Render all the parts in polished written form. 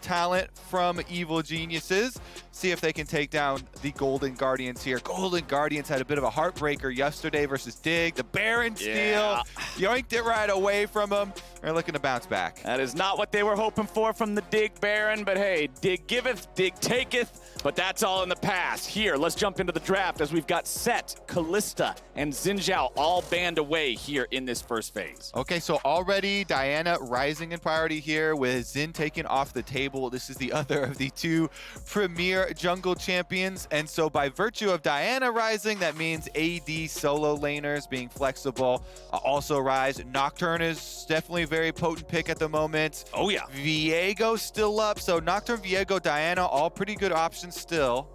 talent from Evil Geniuses. See if they can take down the Golden Guardians here. Golden Guardians had a bit of a heartbreaker yesterday versus Dig. The Baron steal, yoinked it right away from them. They're looking to bounce back. That is not what they were hoping for from the Dig Baron, but hey, Dig giveth, Dig taketh, but that's all in the past. Here, let's jump into the draft as we've got Set, Callista, and Xin Zhao all banned away here in this first phase. Okay, so already Diana rising in priority here with Xin taken off the table. This is the other of the two premier jungle champions. And so by virtue of Diana rising, that means AD solo laners being flexible also rise. Nocturne is definitely a very potent pick at the moment. Oh yeah. Viego still up. So Nocturne, Viego, Diana, all pretty good options still.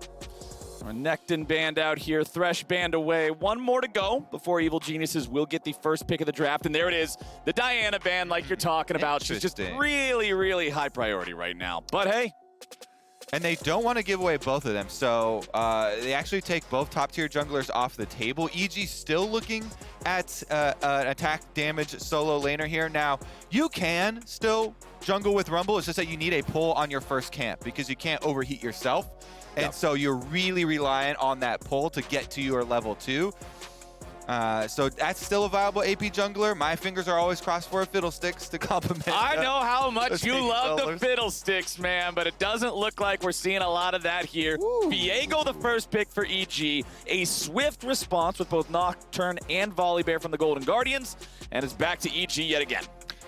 Necton banned out here, Thresh banned away. One more to go before Evil Geniuses will get the first pick of the draft. And there it is, the Diana ban like you're talking about. She's just really, really high priority right now. But hey. And they don't want to give away both of them, so they actually take both top-tier junglers off the table. EG still looking at an attack damage solo laner here. Now, you can still jungle with Rumble. It's just that you need a pull on your first camp because you can't overheat yourself. And so you're really reliant on that pull to get to your level 2. So that's still a viable AP jungler. My fingers are always crossed for a Fiddlesticks to complement. I know how much you love the Fiddlesticks, man, but it doesn't look like we're seeing a lot of that here. Woo. Viego, the first pick for EG. A swift response with both Nocturne and Volibear from the Golden Guardians, and it's back to EG yet again.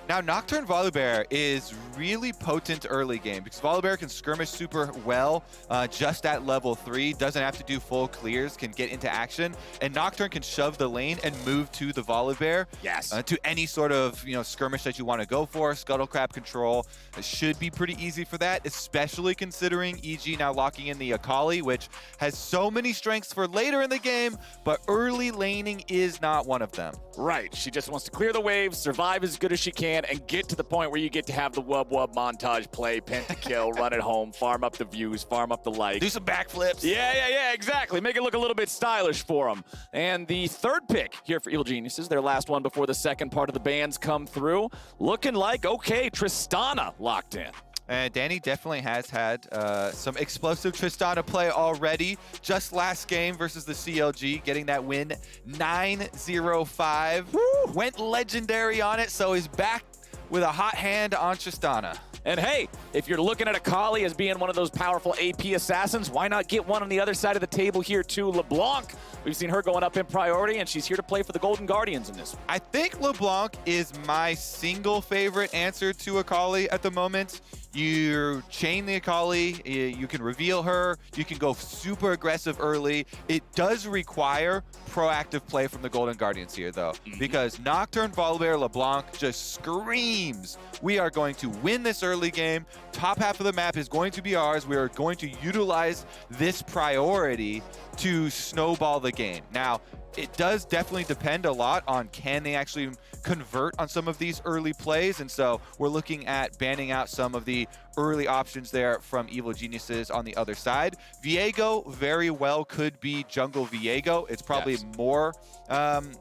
Now, Nocturne Volibear is really potent early game because Volibear can skirmish super well just at level 3, doesn't have to do full clears, can get into action, and Nocturne can shove the lane and move to the Volibear. Yes. To any sort of skirmish that you want to go for. Scuttle Crab control should be pretty easy for that, especially considering EG now locking in the Akali, which has so many strengths for later in the game, but early laning is not one of them. Right. She just wants to clear the waves, survive as good as she can, and get to the point where you get to have the wub montage play, pentakill, run it home, farm up the views, farm up the likes. Do some backflips. Yeah, exactly. Make it look a little bit stylish for them. And the third pick here for Evil Geniuses, their last one before the second part of the bans come through, looking like, okay, Tristana locked in. And Danny definitely has had some explosive Tristana play already. Just last game versus the CLG, getting that win 9-0-5. Went legendary on it, so he's back with a hot hand on Tristana. And hey, if you're looking at Akali as being one of those powerful AP assassins, why not get one on the other side of the table here too? LeBlanc, we've seen her going up in priority, and she's here to play for the Golden Guardians in this one. I think LeBlanc is my single favorite answer to Akali at the moment. You chain the Akali, you can reveal her, you can go super aggressive early. It does require proactive play from the Golden Guardians here, though, because Nocturne, Volibear, LeBlanc just screams, we are going to win this early game. Top half of the map is going to be ours. We are going to utilize this priority to snowball the game. Now, it does definitely depend a lot on can they actually convert on some of these early plays, and so we're looking at banning out some of the early options there from Evil Geniuses on the other side. Viego very well could be jungle Viego. It's probably more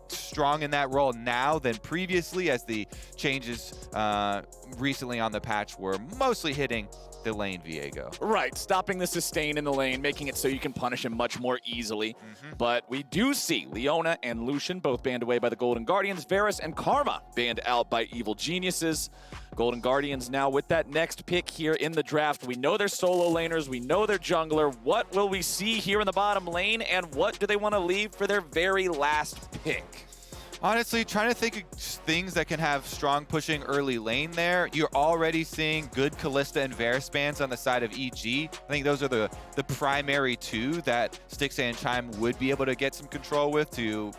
strong in that role now than previously, as the changes recently on the patch were mostly hitting the lane Viego. Right, stopping the sustain in the lane, making it so you can punish him much more easily. But we do see Leona and Lucian both banned away by the Golden Guardians. Varus and Karma banned out by Evil Geniuses. Golden Guardians now with that next pick here in the draft. We know they're solo laners. We know they're jungler. What will we see here in the bottom lane, and what do they want to leave for their very last pick? Honestly, trying to think of things that can have strong pushing early lane there. You're already seeing good Callista and Varus bans on the side of EG. I think those are the primary two that Stixxay and Chime would be able to get some control with to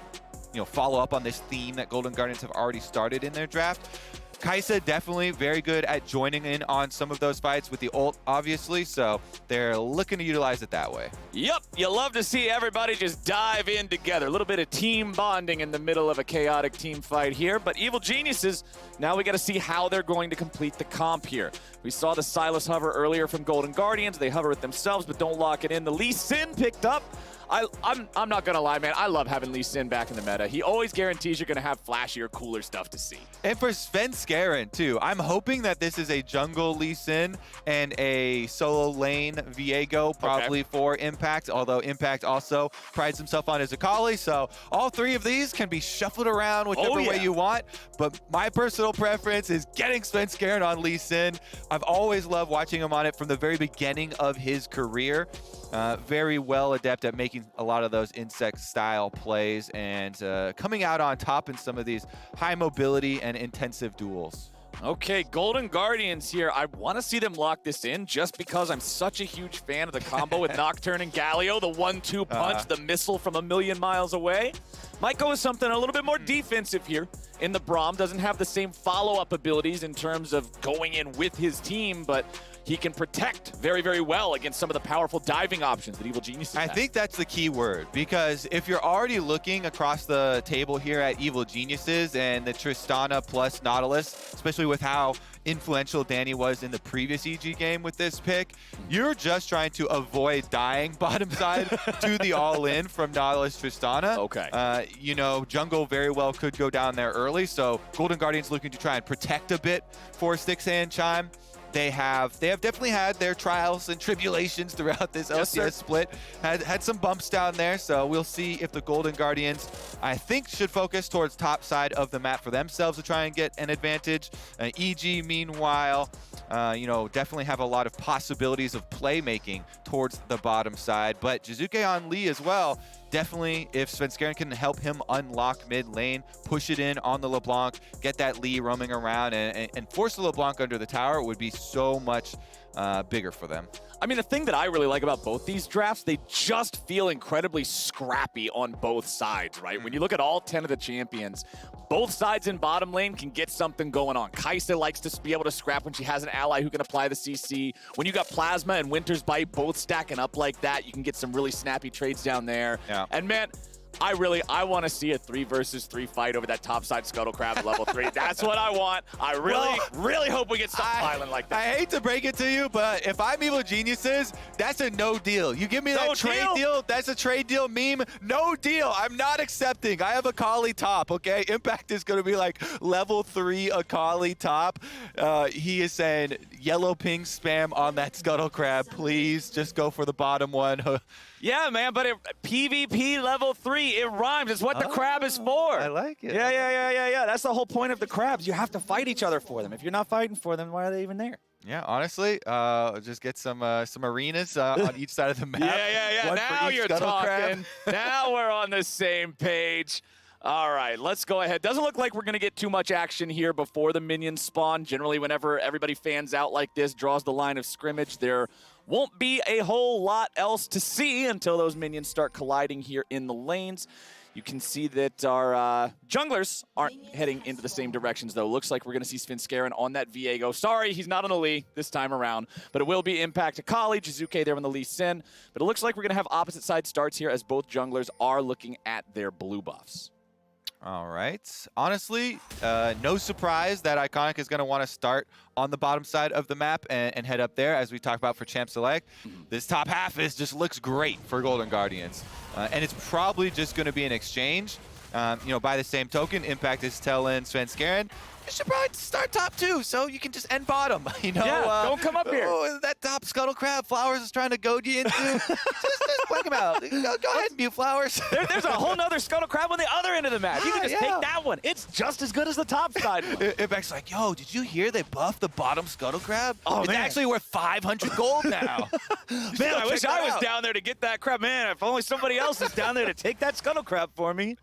follow up on this theme that Golden Guardians have already started in their draft. Kai'Sa definitely very good at joining in on some of those fights with the ult, obviously, so they're looking to utilize it that way. Yep, you love to see everybody just dive in together. A little bit of team bonding in the middle of a chaotic team fight here, but Evil Geniuses, now we got to see how they're going to complete the comp here. We saw the Sylas hover earlier from Golden Guardians. They hover it themselves, but don't lock it in. The Lee Sin picked up I'm not gonna lie, man. I love having Lee Sin back in the meta. He always guarantees you're gonna have flashier, cooler stuff to see. And for Svenskeren, too, I'm hoping that this is a jungle Lee Sin and a solo lane Viego, probably for Impact, although Impact also prides himself on his Akali, so all three of these can be shuffled around whichever way you want, but my personal preference is getting Svenskeren on Lee Sin. I've always loved watching him on it from the very beginning of his career. Very well adept at making a lot of those insect-style plays and coming out on top in some of these high mobility and intensive duels. Okay, Golden Guardians here. I want to see them lock this in just because I'm such a huge fan of the combo with Nocturne and Galio, the 1-2 punch, the missile from a million miles away. Might go with something a little bit more defensive here. In the Braum, doesn't have the same follow-up abilities in terms of going in with his team, but he can protect very, very well against some of the powerful diving options that Evil Geniuses have. I think that's the key word, because if you're already looking across the table here at Evil Geniuses and the Tristana plus Nautilus, especially with how influential Danny was in the previous EG game with this pick, you're just trying to avoid dying bottom side to the all-in from Nautilus Tristana. Okay. You know, jungle very well could go down there early, so Golden Guardians looking to try and protect a bit for Styx and Chime. They have definitely had their trials and tribulations throughout this LCS split. Had some bumps down there, so we'll see if the Golden Guardians, I think, should focus towards top side of the map for themselves to try and get an advantage. EG, meanwhile, you know, definitely have a lot of possibilities of playmaking towards the bottom side, but Jizuke on Lee as well. Definitely, if Svenskeren can help him unlock mid lane, push it in on the LeBlanc, get that Lee roaming around, and force the LeBlanc under the tower, would be so much bigger for them. I mean, the thing that I really like about both these drafts, they just feel incredibly scrappy on both sides, right? When you look at all 10 of the champions, both sides in bottom lane can get something going on. Kai'Sa likes to be able to scrap when she has an ally who can apply the CC. When you got Plasma and Winter's Bite both stacking up like that, you can get some really snappy trades down there. Yeah. And man, I want to see a 3 versus 3 fight over that topside Scuttle Crab at level 3. That's what I want. I really hope we get something violent like that. I hate to break it to you, but if I'm Evil Geniuses, that's a no deal. You give me that trade deal, that's a trade deal meme. No deal. I'm not accepting. I have Akali top, okay? Impact is going to be like level 3 Akali top. He is saying yellow ping spam on that Scuttle Crab. Please just go for the bottom one. Yeah, man, but PvP level 3, it rhymes. It's what the crab is for. I like it. Yeah. That's the whole point of the crabs. You have to fight each other for them. If you're not fighting for them, why are they even there? Yeah, honestly, just get some arenas on each side of the map. Yeah. One Now you're talking. Now we're on the same page. All right, let's go ahead. Doesn't look like we're going to get too much action here before the minions spawn. Generally, whenever everybody fans out like this, draws the line of scrimmage, there won't be a whole lot else to see until those minions start colliding here in the lanes. You can see that our junglers aren't heading into the same directions, though. Looks like we're going to see Svenskeren on that Viego. Sorry, he's not on the Lee this time around, but it will be Impact Akali, Jizuke there on the Lee Sin. But it looks like we're going to have opposite side starts here as both junglers are looking at their blue buffs. All right. Honestly, no surprise that Iconic is going to want to start on the bottom side of the map and head up there, as we talked about for Champ Select. This top half just looks great for Golden Guardians. And it's probably just going to be an exchange. You know, by the same token, Impact is telling Svenskeren, you should probably start top 2, so you can just end bottom. You know, don't come up here. Oh, that top Scuttle Crab Flowers is trying to goad you into. just whack him out. Go ahead, Mew Flowers. There's a whole nother Scuttle Crab on the other end of the map. You can just take that one. It's just as good as the top side one. Impact's like, yo, did you hear they buffed the bottom Scuttle Crab? Oh, it's actually worth 500 gold now. Man, I wish I was down there to get that crab. Man, if only somebody else is down there to take that Scuttle Crab for me.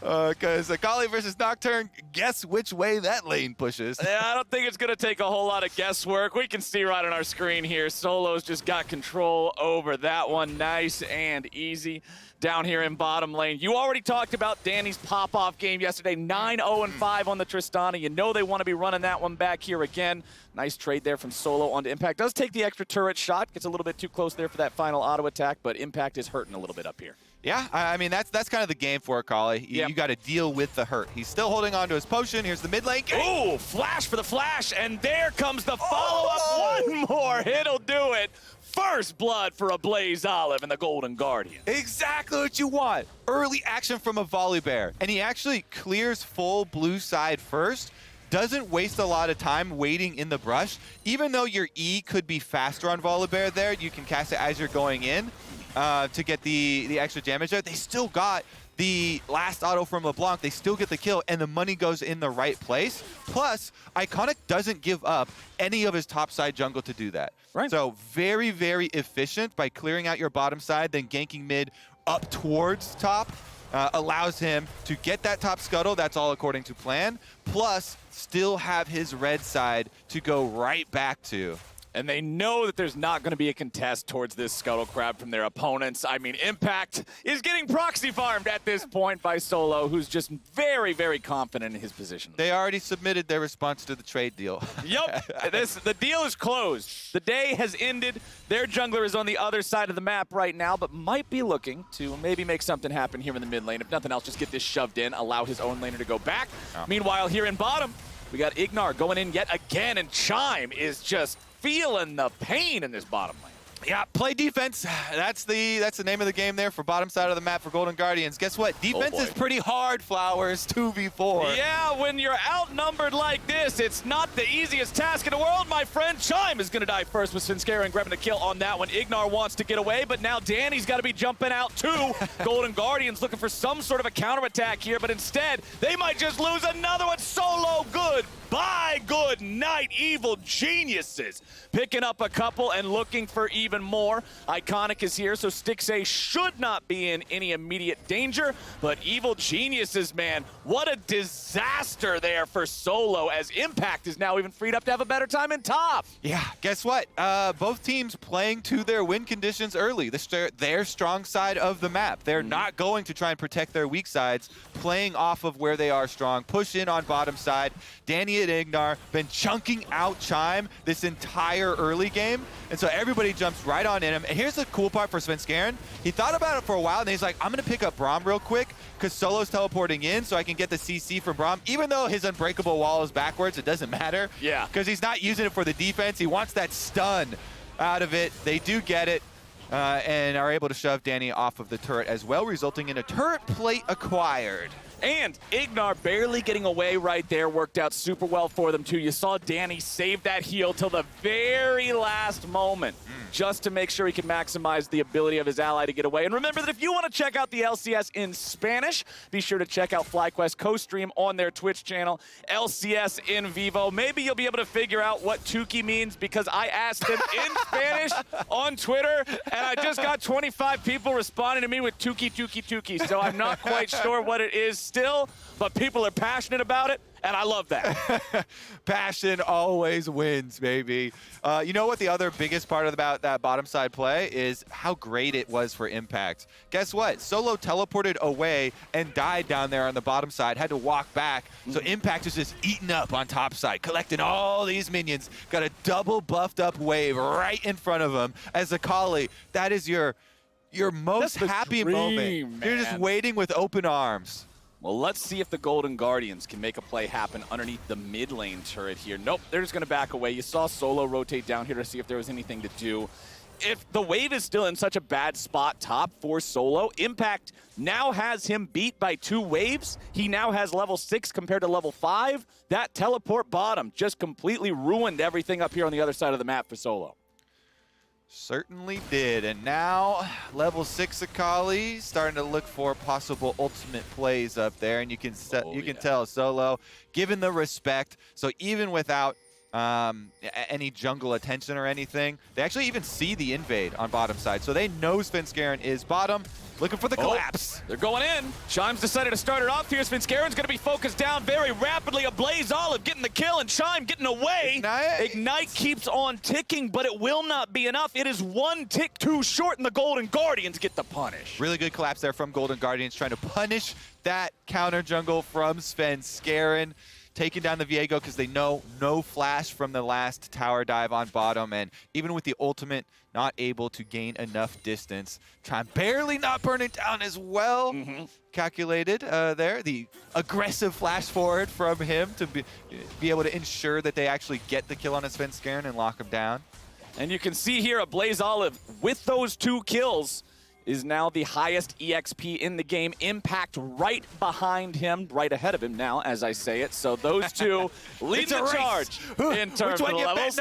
Because Akali versus Nocturne, guess which way that lane pushes. Yeah, I don't think it's going to take a whole lot of guesswork. We can see right on our screen here, Solo's just got control over that one. Nice and easy down here in bottom lane. You already talked about Danny's pop-off game yesterday, 9-0-5 on the Tristana. You know they want to be running that one back here again. Nice trade there from Solo onto Impact. Does take the extra turret shot, gets a little bit too close there for that final auto attack, but Impact is hurting a little bit up here. Yeah, I mean, that's kind of the game for Akali. You got to deal with the hurt. He's still holding on to his potion. Here's the mid lane. Ooh, flash for the flash, and there comes the follow-up. One more hit'll do it. First blood for a Blaze Olive and the Golden Guardian. Exactly what you want. Early action from a Volibear. And he actually clears full blue side first. Doesn't waste a lot of time waiting in the brush. Even though your E could be faster on Volibear there, you can cast it as you're going in to get the extra damage there. They still got the last auto from LeBlanc. They still get the kill, and the money goes in the right place. Plus, Iconic doesn't give up any of his top side jungle to do that. Right. So very, very efficient by clearing out your bottom side, then ganking mid up towards top. Allows him to get that top scuttle. That's all according to plan. Plus, still have his red side to go right back to. And they know that there's not going to be a contest towards this Scuttle Crab from their opponents. I mean, Impact is getting proxy farmed at this point by Solo, who's just very, very confident in his position. They already submitted their response to the trade deal. Yep, the deal is closed. The day has ended. Their jungler is on the other side of the map right now, but might be looking to maybe make something happen here in the mid lane. If nothing else, just get this shoved in, allow his own laner to go back. Oh. Meanwhile, here in bottom, we got Ignar going in yet again, and Chime is just feeling the pain in this bottom lane. Yeah, play defense. That's the name of the game there for bottom side of the map for Golden Guardians. Guess what? Defense is pretty hard, Flowers, 2v4. Yeah, when you're outnumbered like this, it's not the easiest task in the world, my friend. Chime is going to die first with Svenskeren grabbing the kill on that one. Ignar wants to get away, but now Danny's got to be jumping out too. Golden Guardians looking for some sort of a counterattack here, but instead, they might just lose another one. Solo good. Bye, good night, evil geniuses. Picking up a couple and looking for even more. Iconic is here, so Stixxay should not be in any immediate danger. But evil geniuses, man, what a disaster there for Solo, as Impact is now even freed up to have a better time in top. Yeah, guess what? Both teams playing to their win conditions early. Their strong side of the map. They're not going to try and protect their weak sides, playing off of where they are strong. Push in on bottom side. Danny and Ignar been chunking out Chime this entire early game, and so everybody jumps right on in him. And here's the cool part for Svenskeren. He thought about it for a while, and he's like, I'm going to pick up Braum real quick because Solo's teleporting in so I can get the CC from Braum. Even though his unbreakable wall is backwards, it doesn't matter. Yeah. Because he's not using it for the defense. He wants that stun out of it. They do get it. And are able to shove Danny off of the turret as well, resulting in a turret plate acquired. And Ignar barely getting away right there worked out super well for them too. You saw Danny save that heal till the very last moment just to make sure he could maximize the ability of his ally to get away. And remember that if you want to check out the LCS in Spanish, be sure to check out FlyQuest co-stream on their Twitch channel, LCS in Vivo. Maybe you'll be able to figure out what Tuki means because I asked him in Spanish on Twitter, and I just got 25 people responding to me with Tuki, Tuki, Tuki. So I'm not quite sure what it is still, but people are passionate about it, and I love that. Passion always wins, baby. You know what the other biggest part about that bottom side play is how great it was for Impact. Guess what? Solo teleported away and died down there on the bottom side, had to walk back. So Impact is just eating up on top side, collecting all these minions. Got a double buffed up wave right in front of him. As Akali, that is your most happy moment. Man. You're just waiting with open arms. Well, let's see if the Golden Guardians can make a play happen underneath the mid lane turret here. Nope, they're just going to back away. You saw Solo rotate down here to see if there was anything to do. If the wave is still in such a bad spot top for Solo, Impact now has him beat by 2 waves. He now has level 6 compared to level 5. That teleport bottom just completely ruined everything up here on the other side of the map for Solo. Certainly did, and now level 6 Akali starting to look for possible ultimate plays up there, and you can tell Solo given the respect. So even without any jungle attention or anything, they actually even see the invade on bottom side, so they know Svenskeren is bottom. Looking for the collapse. They're going in. Chime's decided to start it off here. Svenskeren's going to be focused down very rapidly. A Blaze Olive getting the kill, and Chime getting away. Ignite keeps on ticking, but it will not be enough. It is 1 tick too short, and the Golden Guardians get the punish. Really good collapse there from Golden Guardians, trying to punish that counter jungle from Svenskeren. taking down the Viego because they know no flash from the last tower dive on bottom, and even with the ultimate, not able to gain enough distance. Trying barely not burn it down as well. Calculated there. The aggressive flash forward from him to be able to ensure that they actually get the kill on a Svenskeren and lock him down. And you can see here a Blaze Olive with those 2 kills is now the highest EXP in the game. Impact right behind him, right ahead of him now, as I say it. So those 2 lead the charge in terms of the levels.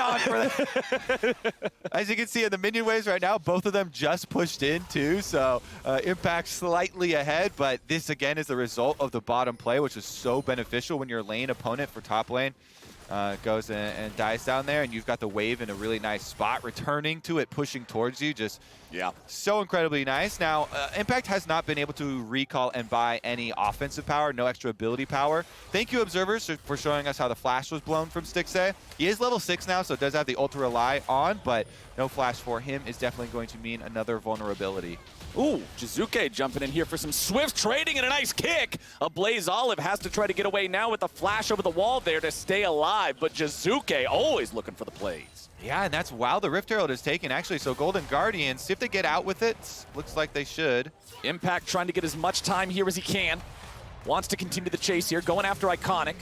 As you can see in the minion waves right now, both of them just pushed in too. So Impact slightly ahead, but this again is the result of the bottom play, which is so beneficial when your lane opponent for top lane goes and dies down there, and you've got the wave in a really nice spot, returning to it, pushing towards you, just so incredibly nice. Now, Impact has not been able to recall and buy any offensive power, no extra ability power. Thank you, observers, for showing us how the flash was blown from Stixxay. He is level 6 now, so does have the ult to rely on, but no flash for him is definitely going to mean another vulnerability. Ooh, Jizuke jumping in here for some swift trading and a nice kick. A Blaze Olive has to try to get away now with the flash over the wall there to stay alive, but Jizuke always looking for the plays. Yeah, and that's while the Rift Herald is taken, actually. So Golden Guardians, see if they get out with it. Looks like they should. Impact trying to get as much time here as he can. Wants to continue the chase here, going after Iconic.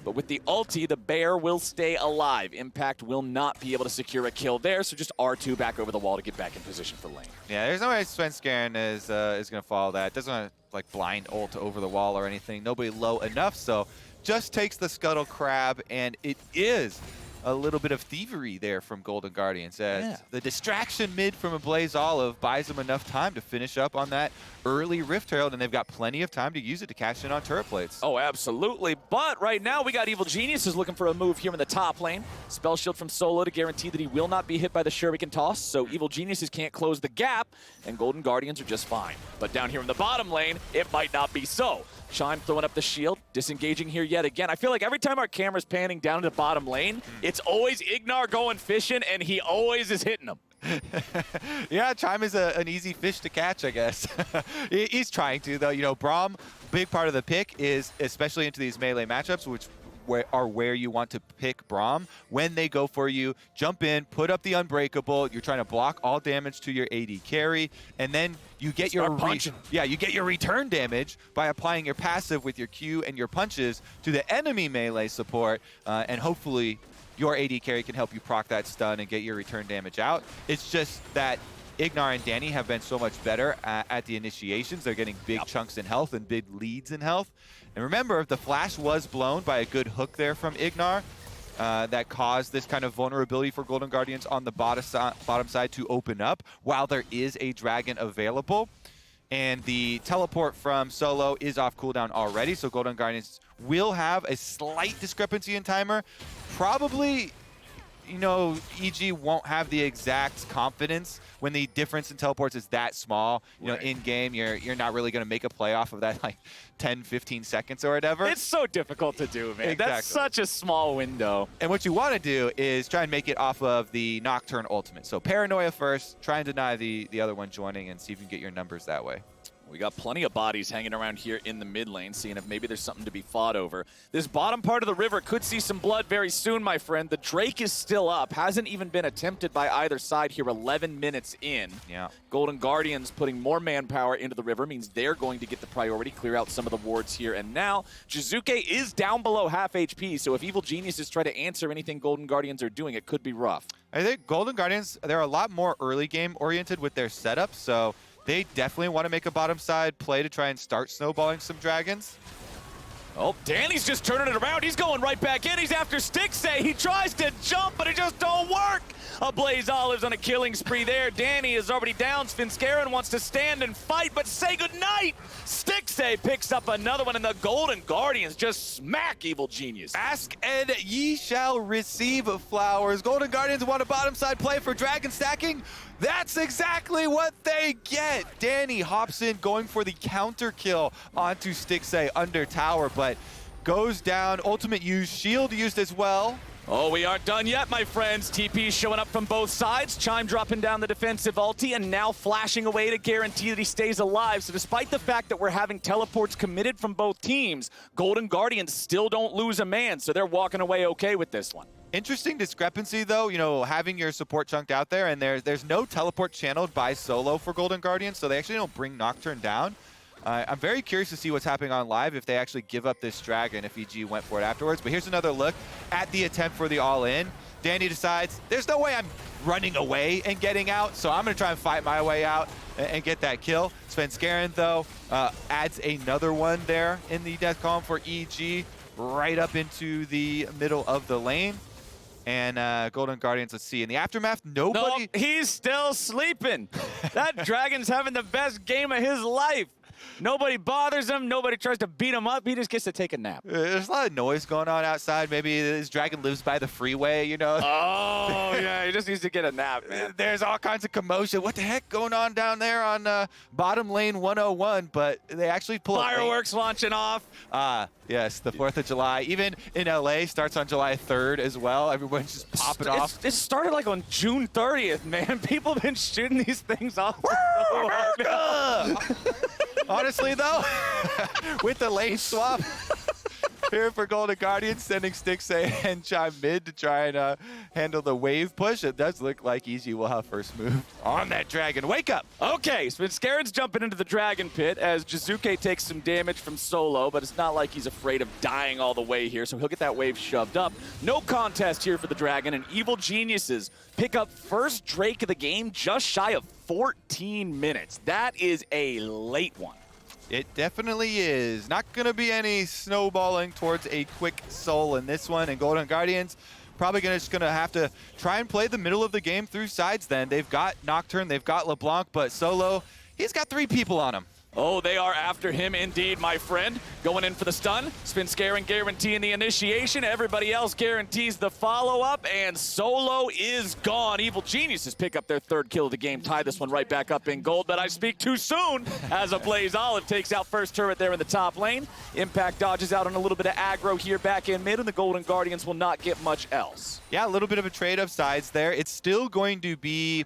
But with the ulti, the bear will stay alive. Impact will not be able to secure a kill there, so just R2 back over the wall to get back in position for lane. Yeah, there's no way Svenskeren is going to follow that. Doesn't want to like blind ult over the wall or anything. Nobody low enough, so just takes the Scuttle Crab, and it is a little bit of thievery there from Golden Guardians. The distraction mid from a Blaze Olive buys them enough time to finish up on that early Rift Herald, and they've got plenty of time to use it to cash in on turret plates. Oh, absolutely. But right now, we got Evil Geniuses looking for a move here in the top lane. Spell Shield from Solo to guarantee that he will not be hit by the Shuriken toss, so Evil Geniuses can't close the gap, and Golden Guardians are just fine. But down here in the bottom lane, it might not be so. Chime throwing up the shield, disengaging here yet again. I feel like every time our camera's panning down to the bottom lane, it's always Ignar going fishing, and he always is hitting them. Yeah, Chime is an easy fish to catch, I guess. He's trying to, though. You know, Braum, big part of the pick is, especially into these melee matchups, which are where you want to pick Braum. When they go for you, jump in, put up the Unbreakable. You're trying to block all damage to your AD carry, and then you get you get your return damage by applying your passive with your Q and your punches to the enemy melee support, and hopefully your AD carry can help you proc that stun and get your return damage out. It's just that Ignar and Danny have been so much better at the initiations. They're getting big chunks in health and big leads in health. And remember, the flash was blown by a good hook there from Ignar that caused this kind of vulnerability for Golden Guardians on the bottom side to open up while there is a dragon available. And the teleport from Solo is off cooldown already, so Golden Guardians will have a slight discrepancy in timer. Probably, you know, EG won't have the exact confidence when the difference in teleports is that small. You know, in game, you're not really going to make a play off of that, like 10, 15 seconds or whatever. It's so difficult to do, man. Exactly. That's such a small window. And what you want to do is try and make it off of the Nocturne ultimate. So Paranoia first, try and deny the other one joining, and see if you can get your numbers that way. We got plenty of bodies hanging around here in the mid lane, seeing if maybe there's something to be fought over. This bottom part of the river could see some blood very soon, my friend. The Drake is still up. Hasn't even been attempted by either side here 11 minutes in. Yeah. Golden Guardians putting more manpower into the river means they're going to get the priority, clear out some of the wards here and now. Jizuke is down below half HP, so if Evil Geniuses try to answer anything Golden Guardians are doing, it could be rough. I think Golden Guardians, they're a lot more early game oriented with their setup, so they definitely want to make a bottom side play to try and start snowballing some dragons. Oh, Danny's just turning it around. He's going right back in. He's after Stixxay. He tries to jump, but it just don't work. A Blaze Olives on a killing spree there. Danny is already down. Svenskeren wants to stand and fight, but say goodnight. Stixxay picks up another one, and the Golden Guardians just smack Evil Genius. Ask and ye shall receive flowers. Golden Guardians want a bottom side play for dragon stacking. That's exactly what they get. Danny hops in, going for the counter kill onto Stixxay under tower, but goes down. Ultimate used, shield used as well. Oh, we aren't done yet, my friends. TP showing up from both sides. Chime dropping down the defensive ulti and now flashing away to guarantee that he stays alive. So despite the fact that we're having teleports committed from both teams, Golden Guardians still don't lose a man, so they're walking away okay with this one. Interesting discrepancy, though, you know, having your support chunked out there, and there's no teleport channeled by Solo for Golden Guardians, so they actually don't bring Nocturne down. I'm very curious to see what's happening on live if they actually give up this Dragon, if EG went for it afterwards. But here's another look at the attempt for the all-in. Danny decides, there's no way I'm running away and getting out, so I'm going to try and fight my way out and get that kill. Svenskeren, though, adds another one there in the death column for EG, right up into the middle of the lane. And Golden Guardians, let's see. In the aftermath, nobody... No, he's still sleeping. That Dragon's having the best game of his life. Nobody bothers him. Nobody tries to beat him up. He just gets to take a nap. There's a lot of noise going on outside. Maybe this Dragon lives by the freeway, you know? Oh, yeah. He just needs to get a nap, man. There's all kinds of commotion. What the heck going on down there on bottom lane 101? But they actually pull fireworks launching off. Yes, the 4th of July. Even in LA, starts on July 3rd as well. Everyone's just popping off. It started like on June 30th, man. People have been shooting these things off. Honestly, though, with the lane swap here for Golden Guardians, sending Stixay and Chime mid to try and handle the wave push, it does look like EG will have first move on that Dragon. Wake up! Okay, Svenskaren's jumping into the Dragon Pit as Jizuke takes some damage from Solo, but it's not like he's afraid of dying all the way here, so he'll get that wave shoved up. No contest here for the Dragon, and Evil Geniuses pick up first Drake of the game just shy of 14 minutes. That is a late one. It definitely is. Not going to be any snowballing towards a quick soul in this one. And Golden Guardians probably just going to have to try and play the middle of the game through sides then. They've got Nocturne, they've got LeBlanc, but Solo, he's got 3 people on him. Oh, they are after him indeed, my friend. Going in for the stun. Svenskeren guaranteeing the initiation. Everybody else guarantees the follow-up, and Solo is gone. Evil Geniuses pick up their 3rd kill of the game, tie this one right back up in gold, but I speak too soon as a Blaze Olive takes out first turret there in the top lane. Impact dodges out on a little bit of aggro here back in mid, and the Golden Guardians will not get much else. Yeah, a little bit of a trade of sides there. It's still going to be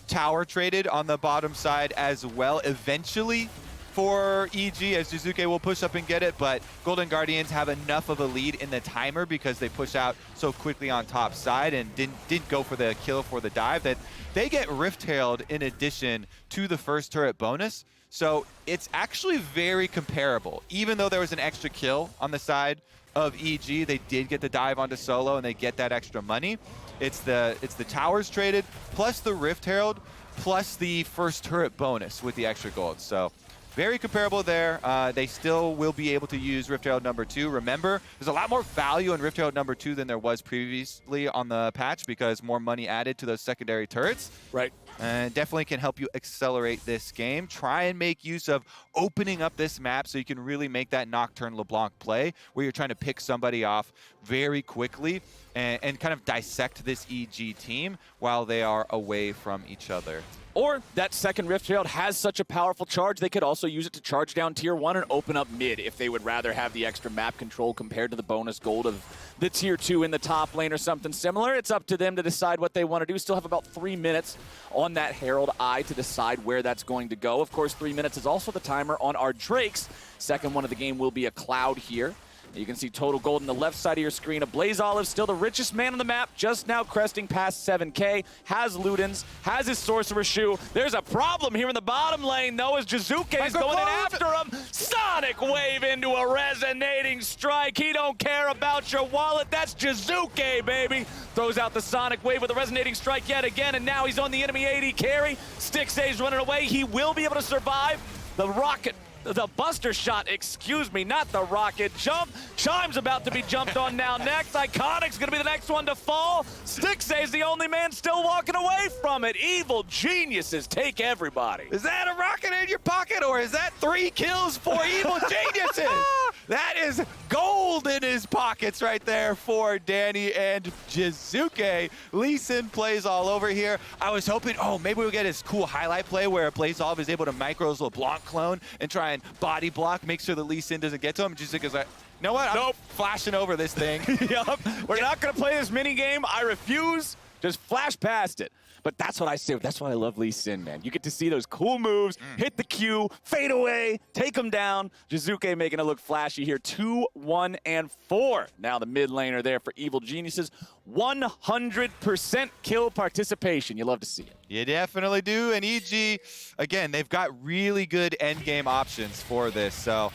tower traded on the bottom side as well eventually for EG, as Jizuke will push up and get it, but Golden Guardians have enough of a lead in the timer because they push out so quickly on top side and didn't go for the kill for the dive that they get rift-tailed in addition to the first turret bonus. So it's actually very comparable. Even though there was an extra kill on the side of EG, they did get the dive onto Solo and they get that extra money. It's the towers traded plus the Rift Herald plus the first turret bonus with the extra gold. So very comparable there. They still will be able to use Rift Herald number 2. Remember, there's a lot more value in Rift Herald number 2 than there was previously on the patch because more money added to those secondary turrets. Right. And definitely can help you accelerate this game. Try and make use of opening up this map so you can really make that Nocturne LeBlanc play where you're trying to pick somebody off very quickly and kind of dissect this EG team while they are away from each other. Or that second Rift Herald has such a powerful charge, they could also use it to charge down tier 1 and open up mid if they would rather have the extra map control compared to the bonus gold of the tier 2 in the top lane or something similar. It's up to them to decide what they want to do. Still have about 3 minutes on that Herald Eye to decide where that's going to go. Of course, 3 minutes is also the timer on our Drakes. Second one of the game will be a Cloud here. You can see total gold on the left side of your screen. A Blaze Olive, still the richest man on the map, just now cresting past 7K. Has Ludens, has his Sorcerer Shoe. There's a problem here in the bottom lane, though, as Jizuke is going in after him. Sonic Wave into a resonating strike. He don't care about your wallet. That's Jizuke, baby. Throws out the Sonic Wave with a resonating strike yet again, and now he's on the enemy AD carry. Stixay's running away. He will be able to survive. The Buster Shot, excuse me, not the rocket jump. Chime's about to be jumped on now next. Iconic's gonna be the next one to fall. Stixay's the only man still walking away from it. Evil Geniuses take everybody. Is that a rocket in your pocket or is that 3 kills for Evil Geniuses? That is gold in his pockets right there for Danny and Jizuke. Lee Sin plays all over here. I was hoping, maybe we'll get his cool highlight play where Blaze Olive is able to micro LeBlanc clone and try and body block, make sure that Lee Sin doesn't get to him. Jizuke's like, know what? I'm Nope. flashing over this thing. Yup. We're not going to play this mini game. I refuse. Just flash past it. But that's what I say. That's why I love Lee Sin, man. You get to see those cool moves, hit the Q, fade away, take them down. Jizuke making it look flashy here. 2, 1, and 4. Now the mid laner there for Evil Geniuses. 100% kill participation. You love to see it. You definitely do. And EG, again, they've got really good endgame options for this. So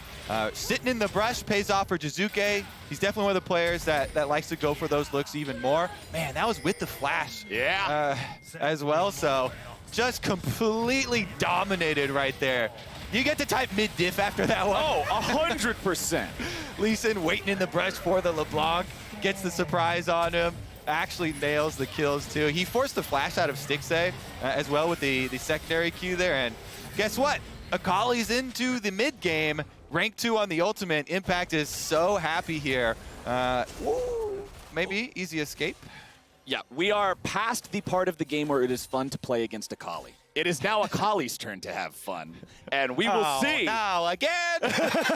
sitting in the brush pays off for Jizuke. He's definitely one of the players that likes to go for those looks even more. Man, that was with the flash as well. So just completely dominated right there. You get to type mid-diff after that one. Oh, 100%. Lee Sin waiting in the brush for the LeBlanc. Gets the surprise on him. Actually nails the kills too. He forced the flash out of Stixxay as well with the secondary Q there. And guess what? Akali's into the mid game. Rank 2 on the ultimate. Impact is so happy here. Maybe easy escape. Yeah, we are past the part of the game where it is fun to play against Akali. It is now Akali's turn to have fun, and we will see. Now again.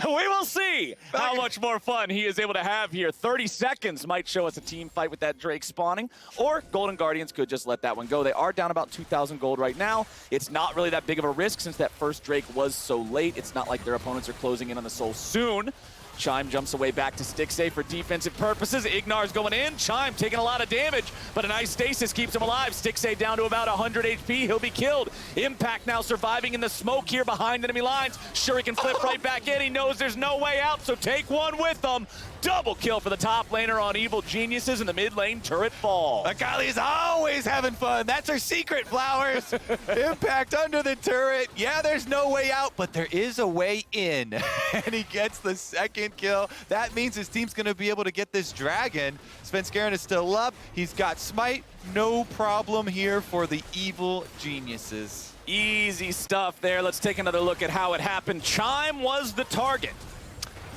We will see how much more fun he is able to have here. 30 seconds might show us a team fight with that Drake spawning, or Golden Guardians could just let that one go. They are down about 2,000 gold right now. It's not really that big of a risk since that first Drake was so late. It's not like their opponents are closing in on the Soul soon. Chime jumps away back to Stixxay for defensive purposes. Ignar's going in. Chime taking a lot of damage, but a nice stasis keeps him alive. Stixxay down to about 100 HP. He'll be killed. Impact now surviving in the smoke here behind enemy lines. Sure, he can flip right back in. He knows there's no way out, so take one with him. Double kill for the top laner on Evil Geniuses, in the mid lane turret fall. Akali's always having fun. That's her secret, Flowers. Impact under the turret. Yeah, there's no way out, but there is a way in. And he gets the second kill. That means his team's going to be able to get this dragon. Svenskeren is still up. He's got smite. No problem here for the Evil Geniuses. Easy stuff there. Let's take another look at how it happened. Chime was the target.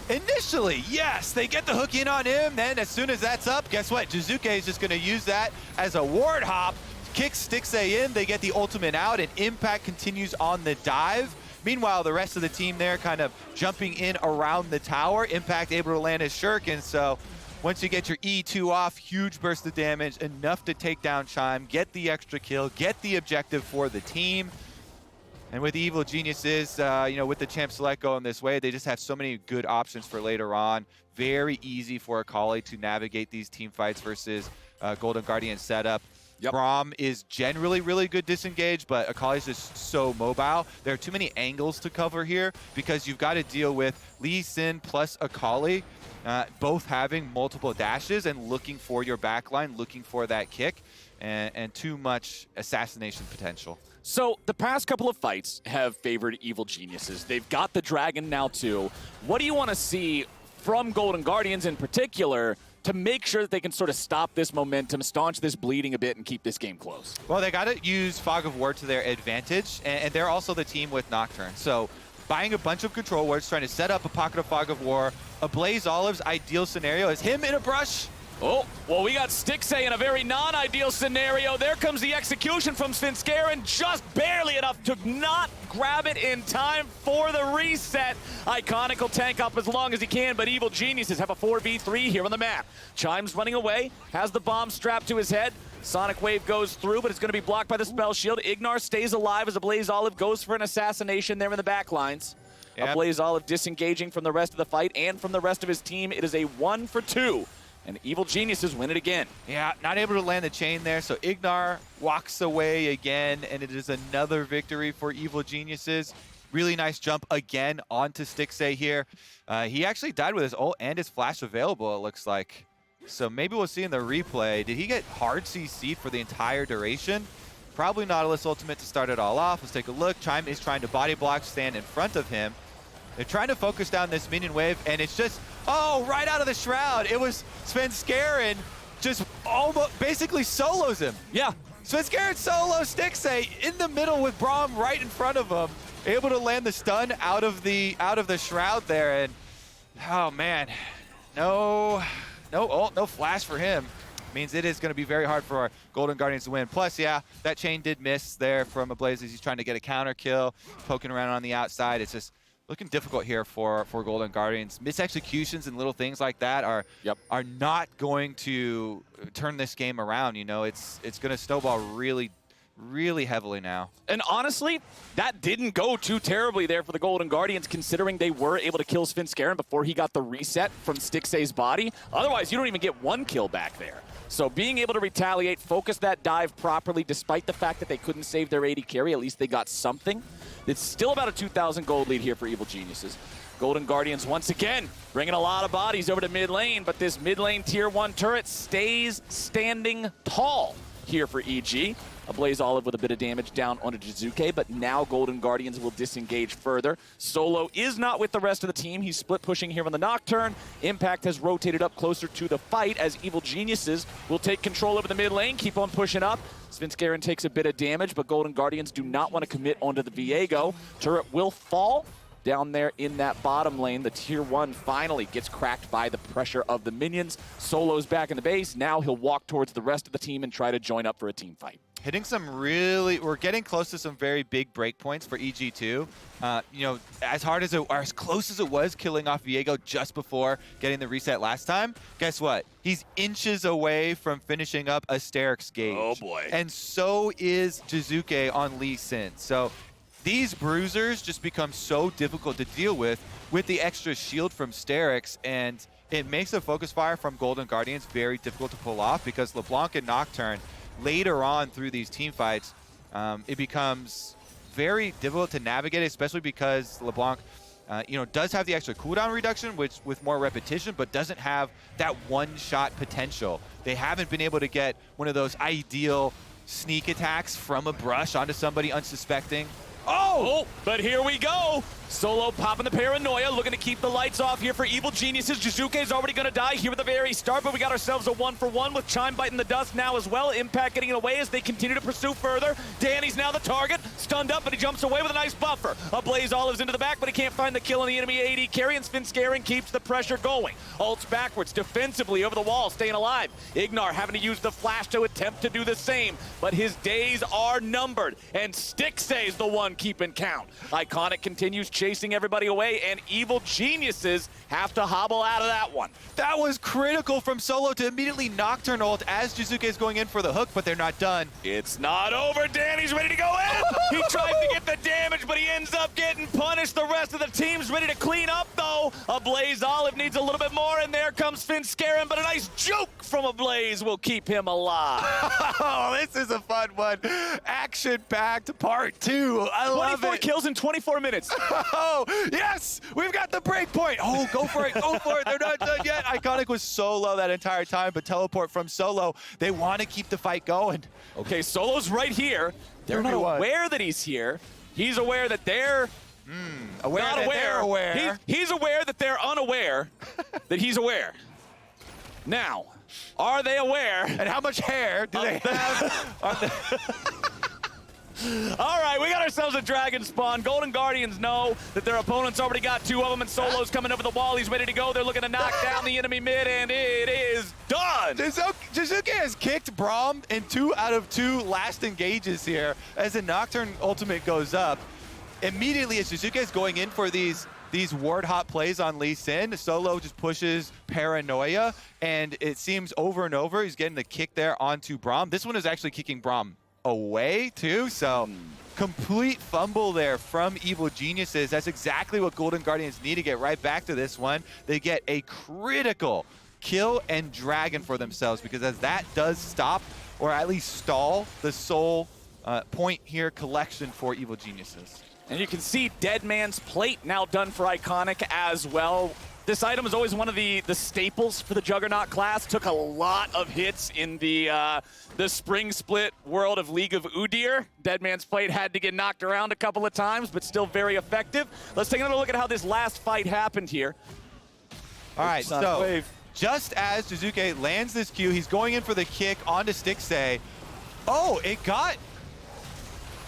Initially, yes, they get the hook in on him. Then as soon as that's up, guess what? Jizuke is just going to use that as a ward hop. Kicks Stixxay in. They get the ultimate out, and Impact continues on the dive. Meanwhile, the rest of the team there kind of jumping in around the tower. Impact able to land his shuriken. So once you get your E2 off, huge burst of damage, enough to take down Chime, get the extra kill, get the objective for the team. And with Evil Geniuses, with the champ select going this way, they just have so many good options for later on. Very easy for Akali to navigate these team fights versus Golden Guardian setup. Yep. Braum is generally really good disengaged, but Akali's just so mobile. There are too many angles to cover here because you've got to deal with Lee Sin plus Akali, both having multiple dashes and looking for your backline, looking for that kick, and too much assassination potential. So the past couple of fights have favored Evil Geniuses. They've got the dragon now too. What do you want to see from Golden Guardians in particular to make sure that they can sort of stop this momentum, staunch this bleeding a bit, and keep this game close? Well, they got to use Fog of War to their advantage, and they're also the team with Nocturne. So buying a bunch of control wards, trying to set up a pocket of Fog of War. A Blaze Olive's ideal scenario is him in a brush. Oh, well, we got Stixxay in a very non-ideal scenario. There comes the execution from Svenskeren, just barely enough to not grab it in time for the reset. Iconic will tank up as long as he can, but Evil Geniuses have a 4v3 here on the map. Chime's running away, has the bomb strapped to his head. Sonic Wave goes through, but it's going to be blocked by the spell shield. Ignar stays alive as a Blaze Olive goes for an assassination there in the back lines. Yep. A Blaze Olive disengaging from the rest of the fight and from the rest of his team. It is a 1-for-2. And Evil Geniuses win it again. Yeah, not able to land the chain there, so Ignar walks away again, and it is another victory for Evil Geniuses. Really nice jump again onto Stixxay here. He actually died with his ult and his flash available, it looks like. So maybe we'll see in the replay. Did he get hard CC'd for the entire duration? Probably Nautilus ultimate to start it all off. Let's take a look. Chime is trying to body block, stand in front of him. They're trying to focus down this minion wave, and it's just, right out of the shroud. It was Svenskeren just almost basically solos him. Yeah. Svenskeren solos Stixxay in the middle with Braum right in front of him, able to land the stun out of the shroud there, and oh man, no ult, no flash for him. Means it is going to be very hard for our Golden Guardians to win. Plus, yeah, that chain did miss there from Ablaze as he's trying to get a counter kill, poking around on the outside. It's just looking difficult here for Golden Guardians. Misexecutions and little things like that are not going to turn this game around. You know, it's going to snowball really heavily now. And honestly, that didn't go too terribly there for the Golden Guardians, considering they were able to kill Svenskeren before he got the reset from Stixay's body. Otherwise, you don't even get one kill back there. So being able to retaliate, focus that dive properly, despite the fact that they couldn't save their AD carry, at least they got something. It's still about a 2,000 gold lead here for Evil Geniuses. Golden Guardians once again bringing a lot of bodies over to mid lane, but this mid lane tier 1 turret stays standing tall here for EG. A Blaze Olive with a bit of damage down onto Jizuke, but now Golden Guardians will disengage further. Solo is not with the rest of the team. He's split pushing here on the Nocturne. Impact has rotated up closer to the fight as Evil Geniuses will take control over the mid lane, keep on pushing up. Svenskeren takes a bit of damage, but Golden Guardians do not want to commit onto the Viego. Turret will fall down there in that bottom lane. The tier 1 finally gets cracked by the pressure of the minions. Solo's back in the base. Now he'll walk towards the rest of the team and try to join up for a team fight. Hitting some we're getting close to some very big breakpoints for EG2. You know, as close as it was killing off Viego just before getting the reset last time, guess what? He's inches away from finishing up Asterix Gauge. Oh boy. And so is Jizuke on Lee Sin. So these bruisers just become so difficult to deal with the extra shield from Sterix, and it makes a focus fire from Golden Guardians very difficult to pull off because LeBlanc and Nocturne, later on through these team fights, it becomes very difficult to navigate, especially because LeBlanc you know, does have the extra cooldown reduction, which with more repetition, but doesn't have that one-shot potential. They haven't been able to get one of those ideal sneak attacks from a brush onto somebody unsuspecting. Oh, but here we go. Solo popping the paranoia, looking to keep the lights off here for Evil Geniuses. Jizuke's already going to die here at the very start, but we got ourselves a 1-for-1 with Chime biting the dust now as well. Impact getting it away as they continue to pursue further. Danny's now the target, stunned up, but he jumps away with a nice buffer. A Blaze Olive's into the back, but he can't find the kill on the enemy AD carry, and Svenskeren keeps the pressure going. Ults backwards, defensively over the wall, staying alive. Ignar having to use the flash to attempt to do the same, but his days are numbered, and Stixay's the one keeping count. Iconic continues chasing everybody away, and Evil Geniuses have to hobble out of that one. That was critical from Solo to immediately Nocturne ult as Jizuke is going in for the hook, but they're not done. It's not over. Danny's ready to go in. He tries to get the damage, but he ends up getting punished. The rest of the team's ready to clean up, though. A Blaze Olive needs a little bit more, and there comes Svenskeren, but a nice juke from a Blaze will keep him alive. Oh, this is a fun one. Action-packed part 2. I love it. 24 kills in 24 minutes. Oh, yes! We've got the break point. Oh, go for it. Go for it. They're not done yet. Iconic was Solo that entire time, but teleport from Solo. They want to keep the fight going. Okay, Solo's right here. They're not aware that he's here. He's aware that they're not aware. He's aware that they're unaware that he's aware. Now, are they aware? And how much hair do they have? All right, we got ourselves a dragon spawn. Golden Guardians know that their opponent's already got 2 of them, and Solo's coming over the wall. He's ready to go. They're looking to knock down the enemy mid, and it is done. Jizuke has kicked Braum in 2 out of 2 last engages here as the Nocturne ultimate goes up. Immediately as Jizuke is going in for these ward hop plays on Lee Sin, Solo just pushes Paranoia, and it seems over and over he's getting the kick there onto Braum. This one is actually kicking Braum away too, so complete fumble there from Evil Geniuses. That's exactly what Golden Guardians need to get right back to this one. They get a critical kill and dragon for themselves, because as that does stop, or at least stall, the soul point here collection for Evil Geniuses. And you can see Dead Man's Plate now done for Iconic as well. This item is always one of the staples for the Juggernaut class. Took a lot of hits in the spring split world of League of Udyr. Dead Man's Plate had to get knocked around a couple of times, but still very effective. Let's take another look at how this last fight happened here. All right, so just as Jizuke lands this Q, he's going in for the kick onto Stixay. Oh, it got...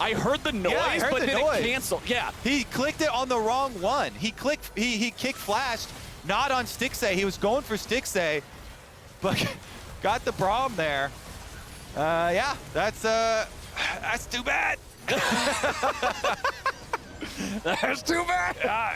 I heard the noise, but then it canceled. Yeah. He clicked it on the wrong one. He kick flashed, not on Stixay. He was going for Stixay, but got the Braum there. Yeah, that's too bad. That's too bad.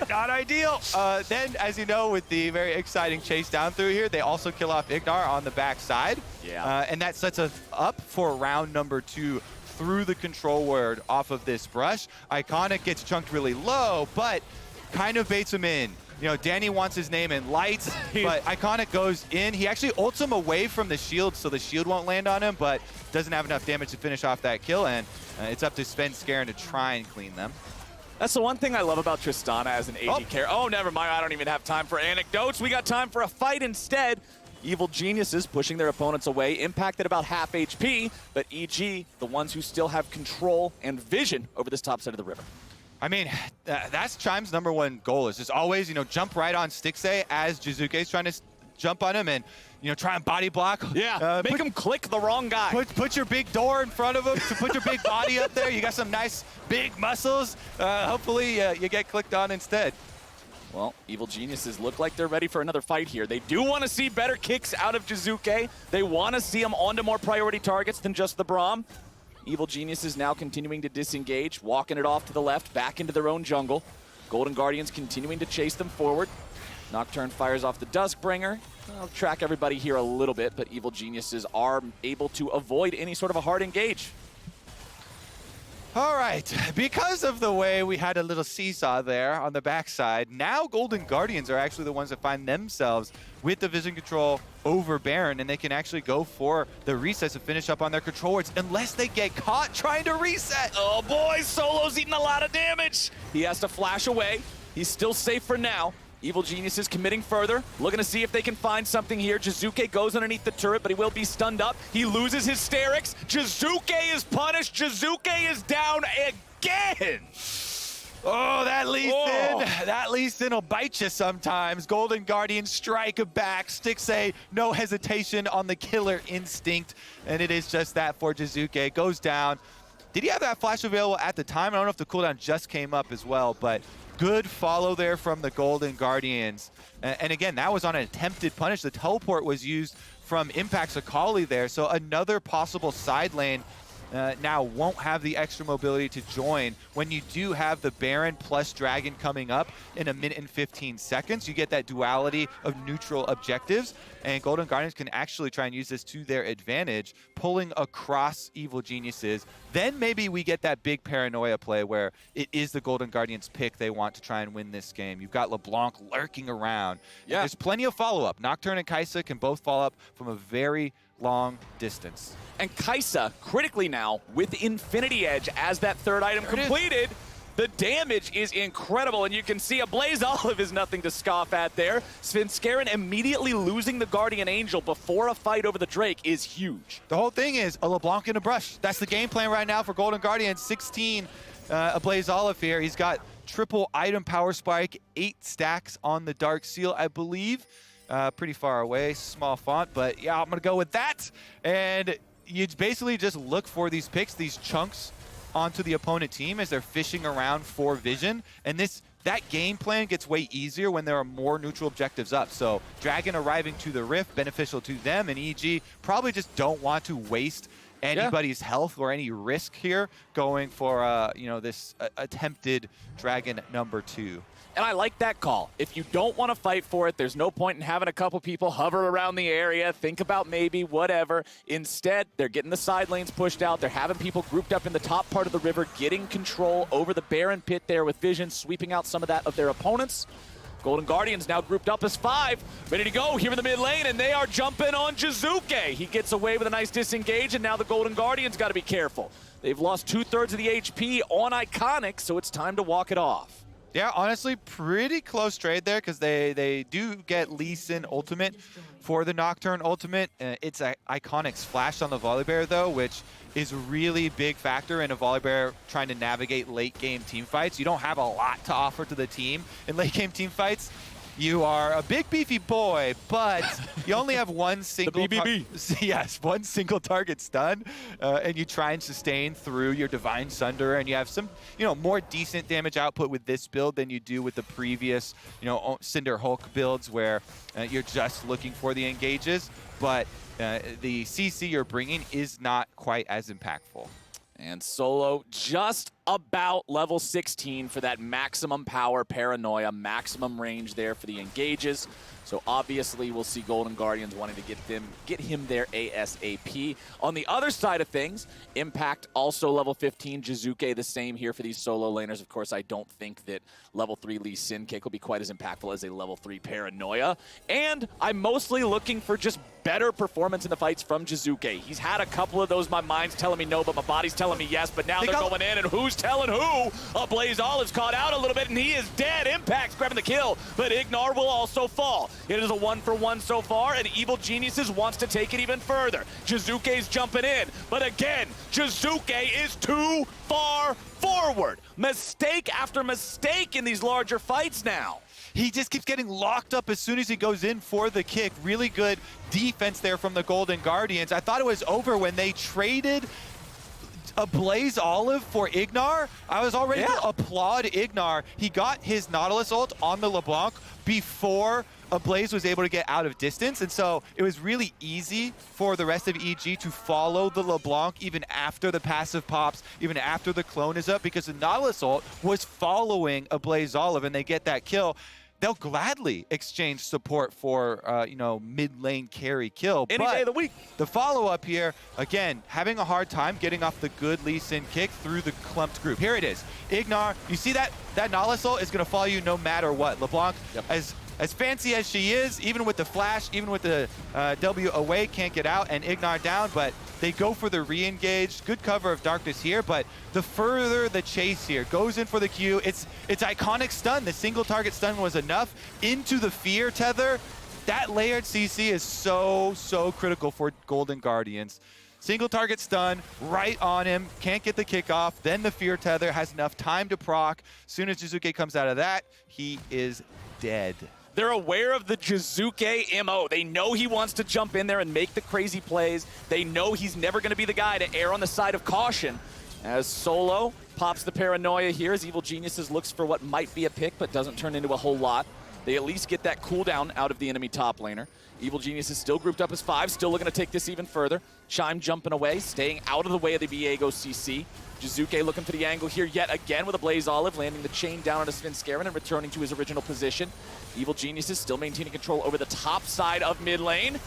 Not ideal. Then, as you know, with the very exciting chase down through here, they also kill off Ignar on the backside. Yeah. And that sets us up for round number 2 through the control ward off of this brush. Iconic gets chunked really low, but kind of baits him in. You know, Danny wants his name in lights, but Iconic goes in. He actually ults him away from the shield, so the shield won't land on him, but doesn't have enough damage to finish off that kill, and it's up to Sven Skaren to try and clean them. That's the one thing I love about Tristana as an AD carry. Oh, never mind. I don't even have time for anecdotes. We got time for a fight instead. Evil Geniuses pushing their opponents away, impacted about half HP, but EG, the ones who still have control and vision over this top side of the river. I mean, that's Chime's number 1 goal, is just always, you know, jump right on Stixxay as Jizuke's trying to jump on him and, you know, try and body block. Yeah, make him click the wrong guy. Put your big door in front of him to put your big body up there. You got some nice big muscles. Hopefully you get clicked on instead. Well, Evil Geniuses look like they're ready for another fight here. They do want to see better kicks out of Jizuke. They want to see him onto more priority targets than just the Braum. Evil Geniuses now continuing to disengage, walking it off to the left, back into their own jungle. Golden Guardians continuing to chase them forward. Nocturne fires off the Duskbringer. I'll track everybody here a little bit, but Evil Geniuses are able to avoid any sort of a hard engage. All right, because of the way we had a little seesaw there on the backside, now Golden Guardians are actually the ones that find themselves with the vision control over Baron, and they can actually go for the reset to finish up on their control wards unless they get caught trying to reset. Oh boy, Solo's eating a lot of damage. He has to flash away. He's still safe for now. Evil Geniuses committing further, looking to see if they can find something here. Jizuke goes underneath the turret, but he will be stunned up. He loses his Sterix. Jizuke is punished. Jizuke is down again. Oh, that Lee Sin. That Lee Sin will bite you sometimes. Golden Guardian strike back. Stixxay, no hesitation on the killer instinct. And it is just that for Jizuke. Goes down. Did he have that flash available at the time? I don't know if the cooldown just came up as well, but good follow there from the Golden Guardians. And again, that was on an attempted punish. The teleport was used from Impact's Akali there. So another possible side lane now won't have the extra mobility to join. When you do have the Baron plus Dragon coming up in 1 minute and 15 seconds, you get that duality of neutral objectives, and Golden Guardians can actually try and use this to their advantage, pulling across Evil Geniuses. Then maybe we get that big paranoia play where it is the Golden Guardians pick they want to try and win this game. You've got LeBlanc lurking around. Yeah. There's plenty of follow-up. Nocturne and Kaisa can both follow up from a very long distance. And Kaisa, critically now, with Infinity Edge as that third item completed, the damage is incredible, and you can see a Blaze Olive is nothing to scoff at there. Sven Skaren immediately losing the Guardian Angel before a fight over the Drake is huge. The whole thing is a LeBlanc in a brush. That's the game plan right now for Golden Guardians. 16, a Blaze Olive here. He's got triple item power spike, 8 stacks on the Dark Seal, I believe. Pretty far away, small font, but yeah, I'm gonna go with that. And you basically just look for these picks, these chunks onto the opponent team as they're fishing around for vision. And that game plan gets way easier when there are more neutral objectives up. So Dragon arriving to the Rift, beneficial to them, and EG probably just don't want to waste anybody's health or any risk here going for you know, this attempted Dragon number 2. And I like that call. If you don't want to fight for it, there's no point in having a couple people hover around the area, think about maybe, whatever. Instead, they're getting the side lanes pushed out. They're having people grouped up in the top part of the river, getting control over the Baron pit there with vision, sweeping out some of that of their opponents. Golden Guardians now grouped up as 5, ready to go here in the mid lane, and they are jumping on Jizuke. He gets away with a nice disengage, and now the Golden Guardians got to be careful. They've lost 2/3 of the HP on Iconic, so it's time to walk it off. Yeah, honestly, pretty close trade there because they do get Lee Sin ultimate for the Nocturne ultimate. It's Iconic's flash on the Volibear, though, which is a really big factor in a Volibear trying to navigate late-game team fights. You don't have a lot to offer to the team in late-game team fights. You are a big, beefy boy, but you only have one single one single target stun, and you try and sustain through your Divine Sunder, and you have some, you know, more decent damage output with this build than you do with the previous, you know, Cinder Hulk builds where you're just looking for the engages, but the CC you're bringing is not quite as impactful. And Solo just about level 16 for that maximum power paranoia, maximum range there for the engages. So obviously we'll see Golden Guardians wanting to get him there ASAP. On the other side of things, Impact also level 15, Jizuke the same here for these solo laners. Of course, I don't think that level 3 Lee Sin Kick will be quite as impactful as a level 3 Paranoia. And I'm mostly looking for just better performance in the fights from Jizuke. He's had a couple of those, my mind's telling me no, but my body's telling me yes, but now they're going in, and who's telling who? Blaze Olive's caught out a little bit, and he is dead. Impact's grabbing the kill, but Ignar will also fall. It is a 1-for-1 so far, and Evil Geniuses wants to take it even further. Jizuke's jumping in, but again, Jizuke is too far forward. Mistake after mistake in these larger fights now. He just keeps getting locked up as soon as he goes in for the kick. Really good defense there from the Golden Guardians. I thought it was over when they traded a Blaze Olive for Ignar. I was already to applaud Ignar. He got his Nautilus ult on the LeBlanc before Blaze was able to get out of distance, and so it was really easy for the rest of EG to follow the LeBlanc even after the passive pops, even after the clone is up, because the Nautilus ult was following a Blaze Olive, and they get that kill. They'll gladly exchange support for, mid lane carry kill. Any day of the week. The follow-up here, again, having a hard time getting off the good Lee Sin kick through the clumped group. Here it is. Ignar, you see that Nautilus ult is going to follow you no matter what. LeBlanc, as fancy as she is, even with the flash, even with the W away, can't get out, and Ignar down, but they go for the re-engage. Good cover of darkness here, but the further the chase here, goes in for the Q. It's iconic stun. The single target stun was enough. Into the fear tether. That layered CC is so critical for Golden Guardians. Single target stun, right on him, can't get the kick off, then the fear tether has enough time to proc. As soon as Jizuke comes out of that, he is dead. They're aware of the Jizuke MO. They know he wants to jump in there and make the crazy plays. They know he's never going to be the guy to err on the side of caution. As Solo pops the paranoia here, as Evil Geniuses looks for what might be a pick, but doesn't turn into a whole lot. They at least get that cooldown out of the enemy top laner. Evil Geniuses still grouped up as 5, still looking to take this even further. Chime jumping away, staying out of the way of the Viego CC. Jizuke looking for the angle here yet again with a Blaze Olive, landing the chain down on a Svenskeren and returning to his original position. Evil Geniuses still maintaining control over the top side of mid lane.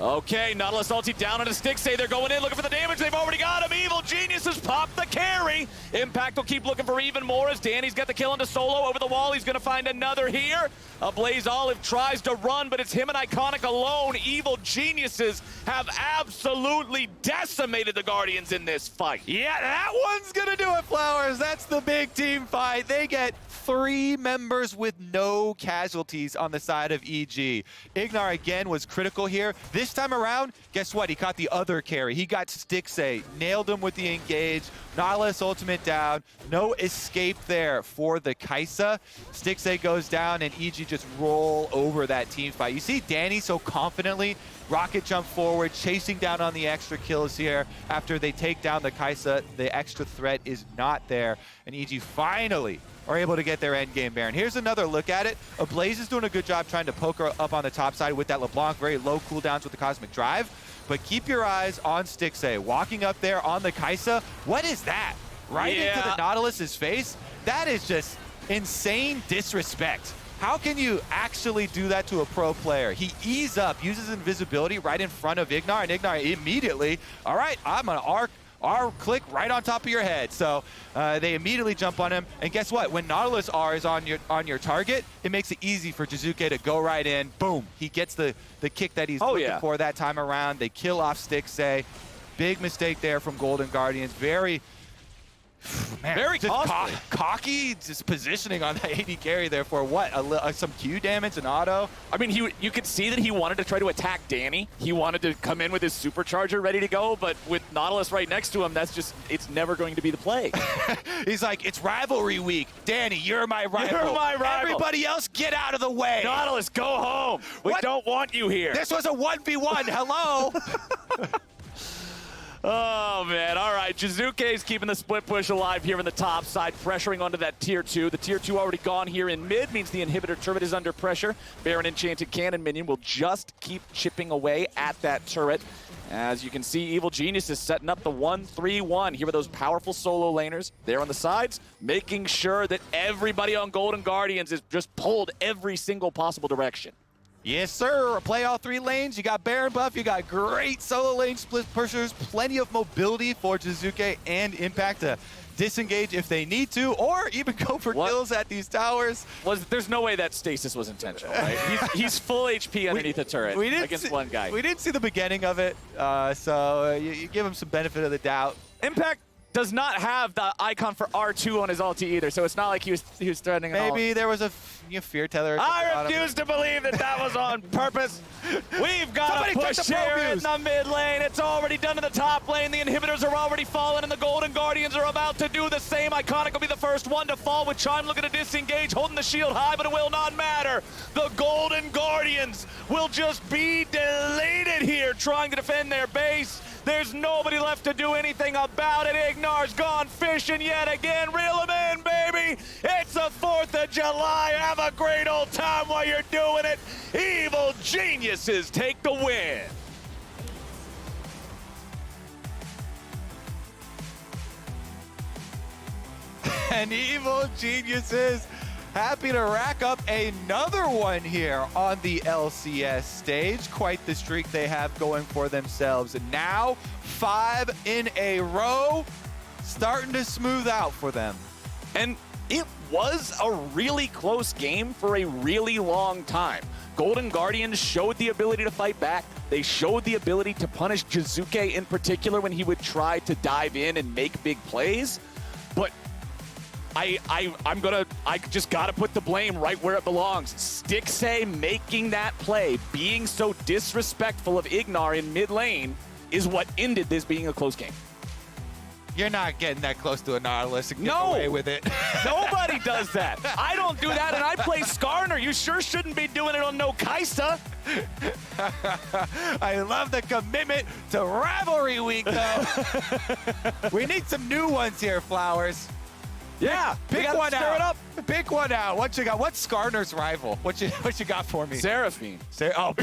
Okay, Nautilus ulti down on a stick. Say they're going in looking for the damage. They've already got him. Evil Geniuses pop the carry. Impact will keep looking for even more as Danny's got the kill into Solo over the wall. He's going to find another here. A Blaze Olive tries to run, but it's him and Iconic alone. Evil Geniuses have absolutely decimated the Guardians in this fight. Yeah, that one's going to do it, Flowers. That's the big team fight. They get 3 members with no casualties on the side of EG. Ignar again was critical here. This time around, guess what? He caught the other carry. He got Stixay, nailed him with the engage. Nautilus ultimate down. No escape there for the Kai'Sa. Stixay goes down and EG just roll over that team fight. You see Danny so confidently rocket jump forward, chasing down on the extra kills here. After they take down the Kai'Sa, the extra threat is not there. And EG finally are able to get their endgame Baron. Here's another look at it. Blaze is doing a good job trying to poke her up on the top side with that LeBlanc. Very low cooldowns with the Cosmic Drive. But keep your eyes on Stixay. Walking up there on the Kai'Sa. What is that? Right into the Nautilus's face? That is just insane disrespect. How can you actually do that to a pro player? He ease up, uses invisibility right in front of Ignar, and Ignar immediately, all right, I'm gonna arc click right on top of your head. So they immediately jump on him, and guess what? When Nautilus R is on your target, it makes it easy for Jizuke to go right in. Boom! He gets the kick that he's looking for that time around. They kill off Stixay. Big mistake there from Golden Guardians. Very cocky, just positioning on that AD carry there for what? Some Q damage and auto? I mean, you could see that he wanted to try to attack Danny. He wanted to come in with his supercharger ready to go, but with Nautilus right next to him, it's never going to be the play. He's like, it's rivalry week. Danny, you're my rival. You're my rival. Everybody else, get out of the way. Nautilus, go home. We don't want you here. This was a 1v1. Hello. Oh, man. All right. Jizuke's keeping the split push alive here in the top side, pressuring onto that tier 2. The tier 2 already gone here in mid, means the inhibitor turret is under pressure. Baron Enchanted Cannon minion will just keep chipping away at that turret. As you can see, Evil Genius is setting up the 1-3-1. Here are those powerful solo laners there on the sides, making sure that everybody on Golden Guardians is just pulled every single possible direction. Yes, sir. Play all 3 lanes. You got Baron buff. You got great solo lane split pushers. Plenty of mobility for Jizuke and Impact to disengage if they need to, or even go for kills at these towers. There's no way that stasis was intentional, right? he's full HP underneath the turret against one guy. We didn't see the beginning of it, so you give him some benefit of the doubt. Impact does not have the icon for R2 on his ulti either, so it's not like he was threatening. Maybe there was a fear tether. I refuse to believe that was on purpose. We've got to push here in the mid lane. It's already done in the top lane. The inhibitors are already falling, and the Golden Guardians are about to do the same. Iconic will be the first one to fall, with Chime looking to disengage, holding the shield high, but it will not matter. The Golden Guardians will just be deleted here, trying to defend their base. There's nobody left to do anything about it. Ignar's gone fishing yet again. Reel him in, baby. It's the 4th of July. Have a great old time while you're doing it. Evil Geniuses take the win. And Evil Geniuses happy to rack up another one here on the LCS stage. Quite the streak they have going for themselves. And now 5 in a row, starting to smooth out for them. And it was a really close game for a really long time. Golden Guardians showed the ability to fight back. They showed the ability to punish Jizuke in particular when he would try to dive in and make big plays. But I just gotta put the blame right where it belongs. Stixxay making that play, being so disrespectful of Ignar in mid lane, is what ended this being a close game. You're not getting that close to a Nautilus and getting away with it. Nobody does that. I don't do that, and I play Skarner. You sure shouldn't be doing it on no Kaisa. I love the commitment to Rivalry Week, though. We need some new ones here, Flowers. Yeah, pick one out. Stir it up. Pick one out. What you got? What's Skarner's rival? What you got for me? Seraphine. Oh,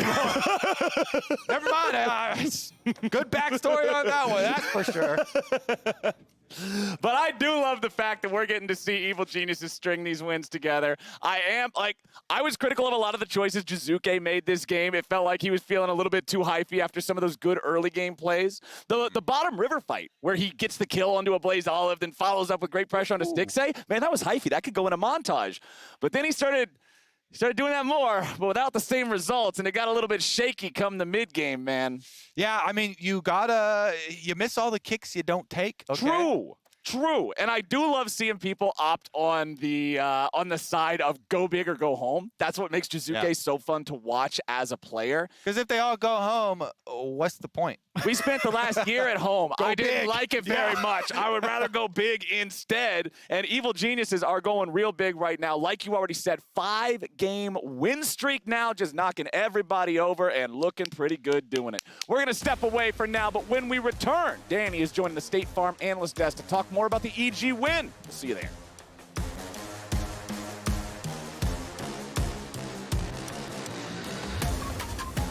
never mind. Good backstory on that one. That's for sure. But I do love the fact that we're getting to see Evil Geniuses string these wins together. I was critical of a lot of the choices Jizuke made this game. It felt like he was feeling a little bit too hypey after some of those good early game plays. The bottom river fight, where he gets the kill onto a Blaze Olive, then follows up with great pressure onto Stixxay. Man, that was hypey. That could go in a montage. But then he started doing that more, but without the same results, and it got a little bit shaky come the mid game, man. Yeah, I mean, you miss all the kicks you don't take. Okay? True. And I do love seeing people opt on the side of go big or go home. That's what makes Jizuke so fun to watch as a player. Because if they all go home, what's the point? We spent the last year at home. I didn't like it very much. I would rather go big instead. And Evil Geniuses are going real big right now. Like you already said, 5-game win streak now, just knocking everybody over and looking pretty good doing it. We're going to step away for now, but when we return, Danny is joining the State Farm Analyst Desk to talk more about the EG win. We'll see you there.